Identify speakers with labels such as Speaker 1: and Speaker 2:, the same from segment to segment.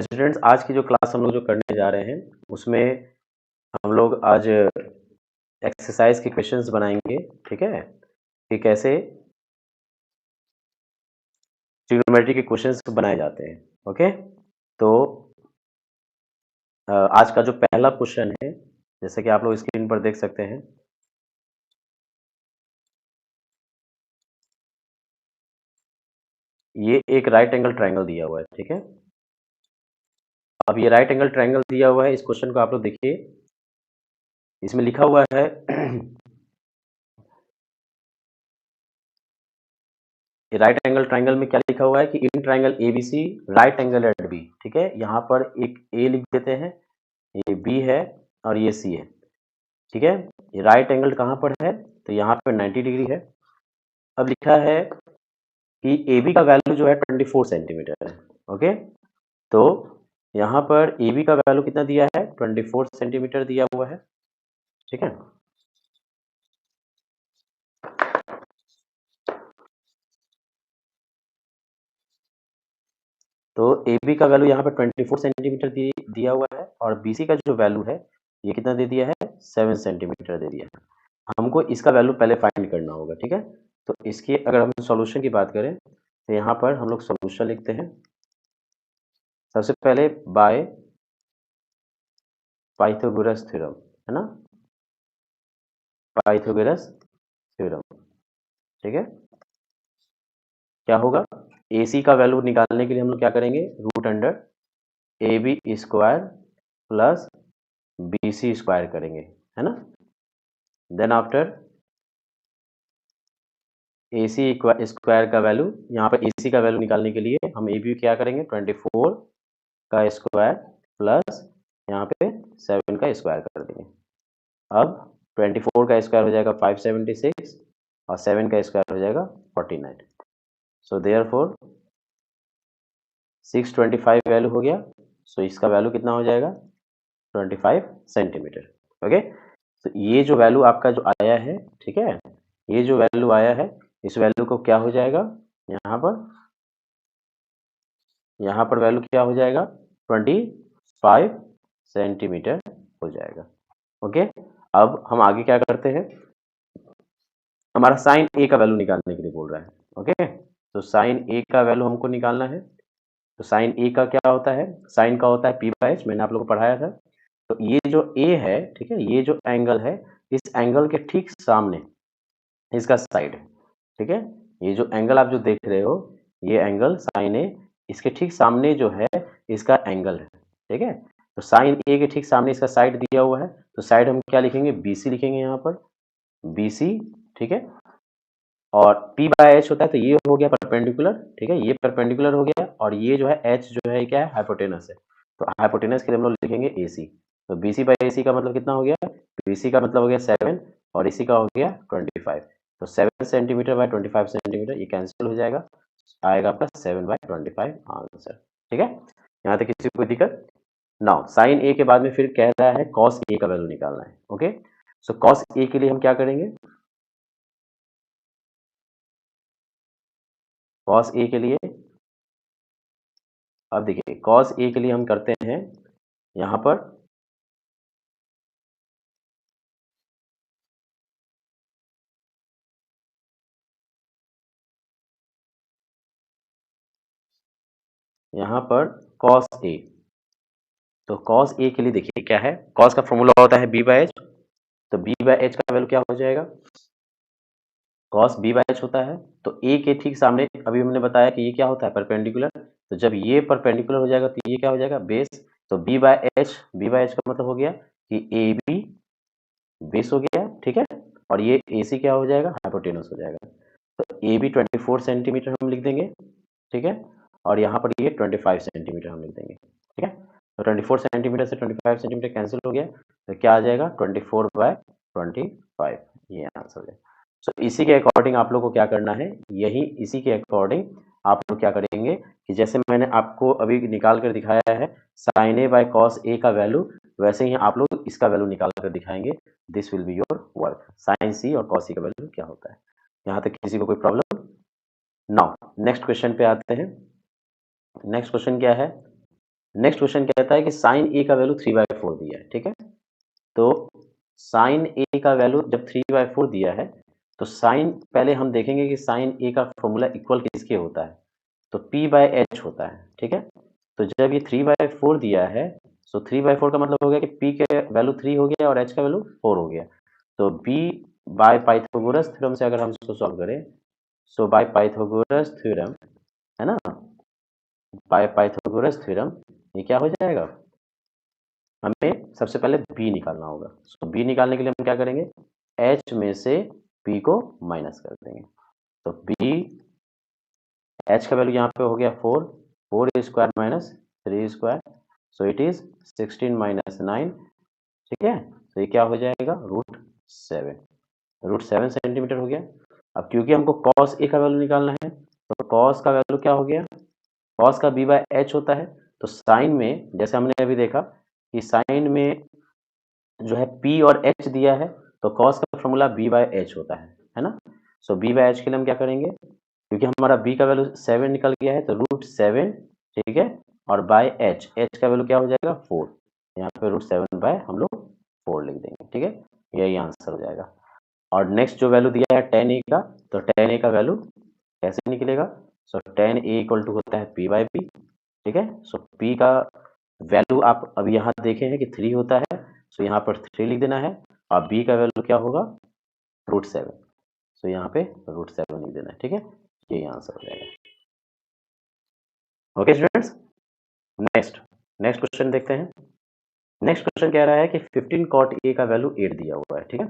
Speaker 1: Students, आज की जो क्लास हम लोग जो करने जा रहे हैं उसमें हम लोग आज एक्सरसाइज के क्वेश्चंस बनाएंगे। ठीक है, कि कैसे ट्रिग्नोमेट्री के क्वेश्चंस बनाए जाते हैं। ओके, तो आज का जो पहला क्वेश्चन है, जैसे कि आप लोग स्क्रीन पर देख सकते हैं, ये एक राइट एंगल ट्रायंगल दिया हुआ है। ठीक है, अब ये राइट एंगल ट्रायंगल दिया हुआ है, इस क्वेश्चन को आप लोग देखिए, इसमें लिखा हुआ है राइट एंगल ट्रायंगल में क्या लिखा हुआ है कि in triangle ABC right angle at B. ठीक है, यहाँ पर एक ए लिख देते हैं, ये बी है और ये सी है। ठीक है, ये राइट एंगल कहाँ पर है, तो यहाँ पर 90 डिग्री है। अब लिखा है कि ए बी का वैल्यू जो है 24 सेंटीमीटर है। ओके, तो यहाँ पर ए बी का वैल्यू कितना दिया है, 24 सेंटीमीटर दिया हुआ है। ठीक है, तो ए बी का वैल्यू यहाँ पर 24 सेंटीमीटर दिया हुआ है और बी सी का जो वैल्यू है ये कितना दे दिया है, 7 सेंटीमीटर दे दिया है। हमको इसका वैल्यू पहले फाइंड करना होगा। ठीक है, तो इसके अगर हम सॉल्यूशन की बात करें तो यहाँ पर हम लोग सॉल्यूशन लिखते हैं। सबसे पहले बाय पाइथागोरस थ्योरम, है ना, पाइथागोरस थ्योरम। ठीक है, क्या होगा, ए सी का वैल्यू निकालने के लिए हम लोग क्या करेंगे, root under A B square plus B C square करेंगे, है ना। Then after A C square का वैल्यू, यहाँ पर ए सी का वैल्यू निकालने के लिए हम ए बी क्या करेंगे, 24 का स्क्वायर प्लस यहाँ पे 7 का स्क्वायर कर देंगे। अब 24 का स्क्वायर हो जाएगा 576 और 7 का स्क्वायर हो जाएगा 49। सो देयरफॉर 625 वैल्यू हो गया। सो इसका वैल्यू कितना हो जाएगा, 25 सेंटीमीटर। ओके, तो ये जो वैल्यू आपका जो आया है, ठीक है, ये जो वैल्यू आया है, इस वैल्यू को क्या हो जाएगा, यहाँ पर वैल्यू क्या हो जाएगा, 25 सेंटीमीटर हो जाएगा। ओके, अब हम आगे क्या करते हैं, हमारा साइन ए का वैल्यू निकालने के लिए बोल रहा है। ओके, तो साइन ए का वैल्यू हमको निकालना है। तो साइन ए का क्या होता है, साइन का होता है पी बाई एच, मैंने आप लोगों को पढ़ाया था। तो ये जो ए है, ठीक है, ये जो एंगल है, इस एंगल के ठीक सामने इसका साइड है। ठीक है, ये जो एंगल आप जो देख रहे हो, ये एंगल साइन ए, इसके ठीक सामने जो है इसका एंगल है। ठीक है, तो साइन ए के ठीक सामने इसका साइड दिया हुआ है, तो साइड हम क्या लिखेंगे, बी सी लिखेंगे यहाँ पर, बी सी। ठीक है, और P बाय एच होता है, तो ये हो गया परपेंडिकुलर। ठीक है, ये परपेंडिकुलर हो गया और ये जो है एच जो है क्या है, हाइपोटेनस है। तो हाइपोटेनस के लिए हम लोग लिखेंगे ए सी। तो बी सी बाई ए सी का मतलब कितना हो गया, बी सी का मतलब हो गया 7 और ए सी का हो गया 25। तो 7 सेंटीमीटर बाय 25 सेंटीमीटर ये कैंसिल हो जाएगा, आएगा आपका 7 बाय 25 आंसर। ठीक है, यहाँ तक किसी को कोई दिक्कत। नाउ साइन ए के बाद में फिर कह रहा है कॉस ए का वैल्यू निकालना है। ओके, सो कॉस ए के लिए हम क्या करेंगे, कॉस ए के लिए, अब देखिए कॉस ए के लिए हम करते हैं यहाँ पर, कॉस ए। तो कॉस ए के लिए देखिए क्या है, कॉस का फॉर्मूला होता है बी बाई एच। तो बी बाई एच का वैल्यू क्या हो जाएगा, कॉस बी बाई एच होता है। तो ए के ठीक सामने अभी हमने बताया कि ये क्या होता है, परपेंडिकुलर। तो जब ये परपेंडिकुलर हो जाएगा तो ये क्या हो जाएगा, बेस। तो बी बाई एच का मतलब हो गया कि ए बी बेस हो गया। ठीक है, और ये ए सी क्या हो जाएगा, हाइपोटेनस हो जाएगा। तो ए बी 24 सेंटीमीटर हम लिख देंगे। ठीक है, और यहाँ पर ये 25 सेंटीमीटर हम लिख देंगे। ठीक है, तो 24 सेंटीमीटर से 25 सेंटीमीटर कैंसिल हो गया, तो क्या आ जाएगा, 24 बाय 25, ये आंसर हो जाएगा। सो इसी के अकॉर्डिंग आप लोग को क्या करना है, यही इसी के अकॉर्डिंग आप लोग क्या करेंगे कि जैसे मैंने आपको अभी निकाल कर दिखाया है sign A by cos A का वैल्यू, वैसे ही आप लोग इसका वैल्यू निकाल कर दिखाएंगे। This will be your work, sine C और कॉस सी का वैल्यू क्या होता है। यहाँ तक किसी को कोई प्रॉब्लम। नाउ नेक्स्ट क्वेश्चन पे आते हैं। नेक्स्ट क्वेश्चन क्या है, नेक्स्ट क्वेश्चन कहता है कि साइन ए का वैल्यू 3/4 दिया है, ठीक है। तो साइन ए का वैल्यू जब 3/4 दिया है, तो साइन पहले हम देखेंगे कि साइन ए का फॉर्मूला इक्वल किसके होता है, तो p/h होता है, ठीक है। तो जब ये 3/4 दिया है, तो 3/4 का मतलब हो गया कि p के वैल्यू 3 हो गया और h का वैल्यू 4 हो गया। तो b बाय पाइथागोरस थ्योरम से अगर हम इसको सॉल्व करें, सो बाय पाइथागोरस थ्योरम, है ना, बाय पाइथागोरस थ्योरम ये क्या हो जाएगा, हमें सबसे पहले b निकालना होगा। तो b निकालने के लिए हम क्या करेंगे, h में से p को माइनस कर देंगे। तो b h का वैल्यू यहाँ पे हो गया 4, 4 square minus 3 square, so it is 16 minus 9, ठीक है। तो ये क्या हो जाएगा, √7 सेंटीमीटर हो गया। अब क्योंकि हमको कॉस ए का वैल्यू निकालना है, तो कॉस का वैल्यू क्या हो गया, कॉस का b/h होता है। तो साइन में जैसे हमने अभी देखा कि साइन में जो है p और h दिया है, तो कॉस का फॉर्मूला b/h होता है ना। सो b/h के लिए हम क्या करेंगे, क्योंकि हमारा b का वैल्यू 7 निकल गया है, तो √7, ठीक है, और बाय h का वैल्यू क्या हो जाएगा 4, यहाँ पे √7 बाय हम लोग 4 लिख देंगे, ठीक है। यही आंसर हो जाएगा। और नेक्स्ट जो वैल्यू दिया है tan a का, तो tan a का वैल्यू कैसे निकलेगा, सो tan a इक्वल टू होता है p/b, ठीक है। सो p का वैल्यू आप अभी यहाँ देखे हैं कि 3 होता है, सो यहाँ पर 3 लिख देना है, और b का वैल्यू क्या होगा, √7, सो यहाँ पे √7 लिख देना है, ठीक है। यही आंसर हो जाएगा। Okay students, next next question देखते हैं। नेक्स्ट क्वेश्चन कह रहा है कि 15 cot a का वैल्यू 8 दिया हुआ है, ठीक है।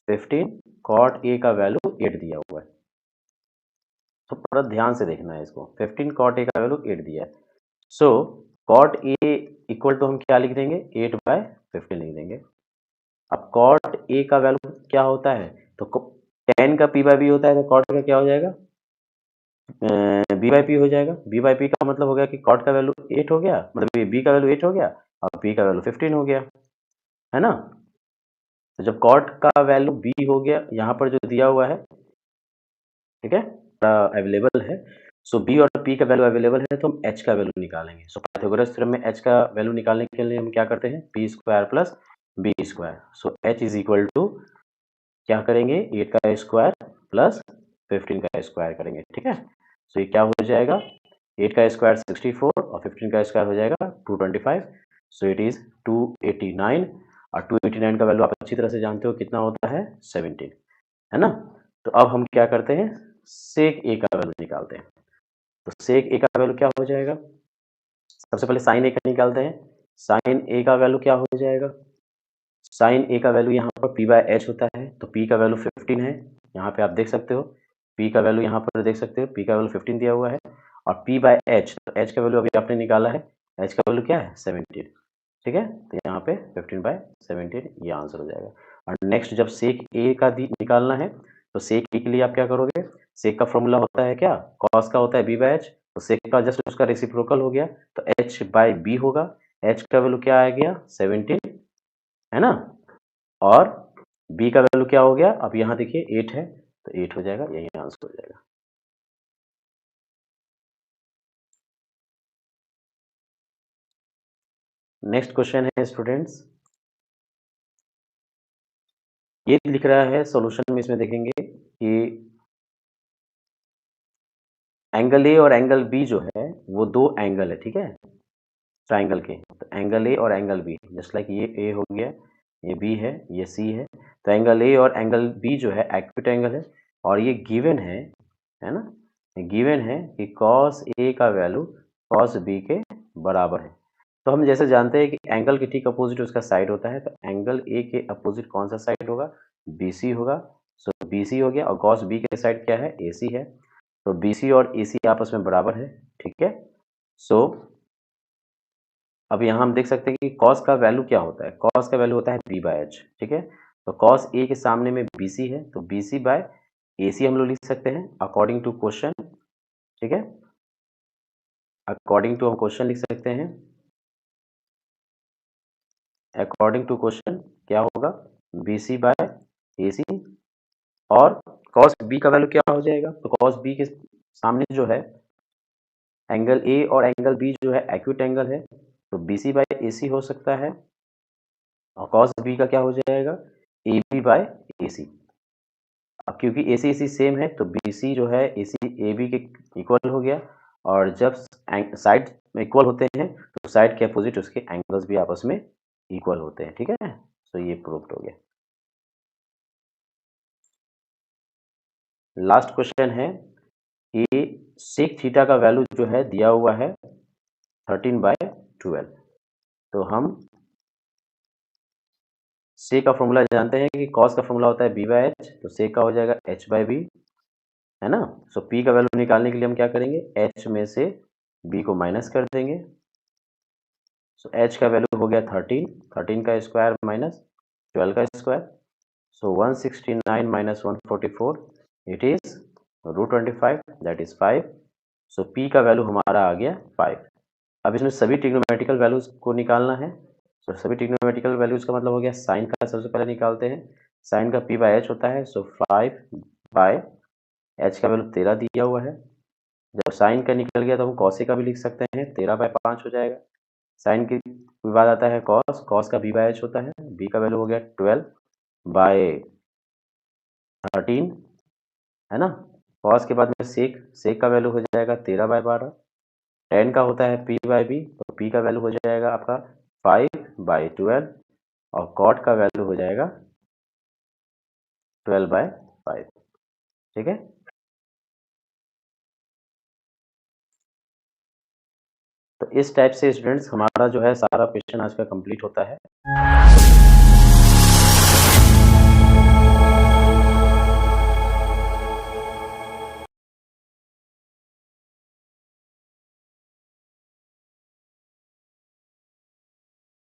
Speaker 1: 15 cot a का वैल्यू 8 दिया हुआ है, तो पूरा ध्यान से देखना है इसको। 15 cot a का वैल्यू 8 दिया है, सो cot a इक्वल टू हम क्या लिख देंगे, 8/15 लिख देंगे। अब cot a का वैल्यू क्या होता है, तो tan का p/b होता है, तो cot का क्या हो जाएगा, b/p हो जाएगा। b/p का मतलब हो गया कि cot का वैल्यू 8 हो गया, मतलब b का वैल्यू 8 हो गया और p का वैल्यू 15 हो गया, है ना। तो जब cot का वैल्यू b हो गया, यहाँ पर जो दिया हुआ है, ठीक है, अवेलेबल है, सो b और p का वैल्यू अवेलेबल है, तो हम h का वैल्यू निकालेंगे। सो पाइथागोरस थ्योरम में h का वैल्यू निकालने के लिए हम क्या करते हैं, p square plus b square. So h is equal to क्या करेंगे, 8 का स्क्वायर प्लस 15 का स्क्वायर करेंगे, ठीक है। सो ये क्या हो जाएगा, 8 का स्क्वायर 64 और 15 का स्क्वायर हो जाएगा 225, सो इट इज 289, और 289 का वैल्यू आप अच्छी तरह से जानते हो कितना होता है, 17, है ना। तो अब हम क्या करते हैं, सेक ए का वैल्यू निकालते हैं। तो सेक ए का वैल्यू क्या हो जाएगा, सबसे पहले साइन ए का निकालते हैं। साइन ए का वैल्यू क्या हो जाएगा, साइन ए का वैल्यू यहाँ पर p/h होता है, तो p का वैल्यू 15 है, यहाँ पे आप देख सकते हो, p का वैल्यू यहाँ पर देख सकते हो, p का वैल्यू 15 दिया हुआ है, और p/h, तो h का वैल्यू अभी आपने निकाला है, h का वैल्यू क्या है 17, ठीक है। तो यहाँ पे 15/17 ये आंसर हो जाएगा। और नेक्स्ट जब सेक ए का निकालना है, तो सेक ए के लिए आप क्या करोगे, सेक का फॉर्मूला होता है क्या, कॉस का होता है b/h, तो सेक का जस्ट उसका रेसिप्रोकल हो गया, तो h/b होगा, h का वैल्यू क्या आ गया 17, है ना, और b का वैल्यू क्या हो गया, अब यहाँ देखिए 8 है, तो 8 हो जाएगा, यही आंसर हो जाएगा। नेक्स्ट क्वेश्चन है स्टूडेंट्स, ये लिख रहा है सॉल्यूशन में, इसमें देखेंगे कि एंगल ए और एंगल बी जो है वो दो एंगल है, ठीक है, ट्राइंगल के। तो एंगल ए और एंगल बी, जस्ट लाइक ये ए हो गया, ये बी है, ये सी है, तो एंगल ए और एंगल बी जो है एक्यूट एंगल है, और ये गिवन है ना, ये गिवन है कि कॉस ए का वैल्यू कॉस बी के बराबर है। तो हम जैसे जानते हैं कि एंगल के ठीक अपोजिट उसका साइड होता है, तो एंगल ए के अपोजिट कौन सा साइड होगा, बी सी होगा। सो बी सी हो गया, और कॉस बी के साइड क्या है, ए सी है, तो बी सी और ए सी आपस में बराबर है, ठीक है। सो अब यहाँ हम देख सकते हैं कि कॉस का वैल्यू क्या होता है, कॉस का वैल्यू होता है b/h, ठीक है। तो कॉस ए के सामने में बी सी है, तो बी सी बाय ए सी हम लोग लिख सकते हैं अकॉर्डिंग टू क्वेश्चन, ठीक है, अकॉर्डिंग टू हम क्वेश्चन लिख सकते हैं, अकॉर्डिंग टू क्वेश्चन क्या होगा, बी सी बाय ए सी, और कॉस बी का वैल्यू क्या हो जाएगा, तो कॉस बी के सामने जो है एंगल ए और एंगल बी जो है एक्यूट एंगल है, तो बी सी बाई ए सी हो सकता है, और कॉस बी का क्या हो जाएगा, ए बी बाई ए सी। अब क्योंकि ए सी सेम है तो बी सी जो है ए सी ए बी के इक्वल हो गया, और जब साइड इक्वल होते हैं तो साइड के अपोजिट उसके एंगल्स भी आपस में इक्वल होते हैं, ठीक है। तो ये प्रूव्ड हो गया। लास्ट क्वेश्चन है कि सेक थीटा का वैल्यू जो है दिया हुआ है 13/12। तो हम सेक का फॉर्मूला जानते हैं कि कॉस का फॉर्मूला होता है बी बाई एच, तो सेक का हो जाएगा एच बाई बी, है ना। सो पी का वैल्यू निकालने के लिए हम क्या करेंगे, एच में से बी को माइनस कर देंगे। सो एच का वैल्यू हो गया 13 का स्क्वायर माइनस 12 का square, so 169 minus 144 it is √25 that is 5। So P का वैल्यू हमारा आ गया 5। अब इसमें सभी ट्रिग्नोमेट्रिकल वैल्यूज को निकालना है। सो सभी ट्रिग्नोमेट्रिकल वैल्यूज का मतलब हो गया, साइन का सबसे पहले निकालते हैं। साइन का पी बाई एच होता है, सो 5 बाय एच का वैल्यू 13 दिया हुआ है। जब साइन का निकल गया तो हम कॉस का भी लिख सकते हैं, 13/5 हो जाएगा। साइन के बाद आता है कॉस, कॉस का बी बाई एच होता है, बी का वैल्यू हो गया 12/13, है ना। कॉस के बाद में सेक, सेक का वैल्यू हो जाएगा 13/12। टेन का होता है पी बाई बी, तो पी का वैल्यू हो जाएगा आपका 5/12, और कॉट का वैल्यू हो जाएगा 12/5, ठीक है। तो इस टाइप से स्टूडेंट्स हमारा जो है सारा क्वेश्चन आज का कंप्लीट होता है।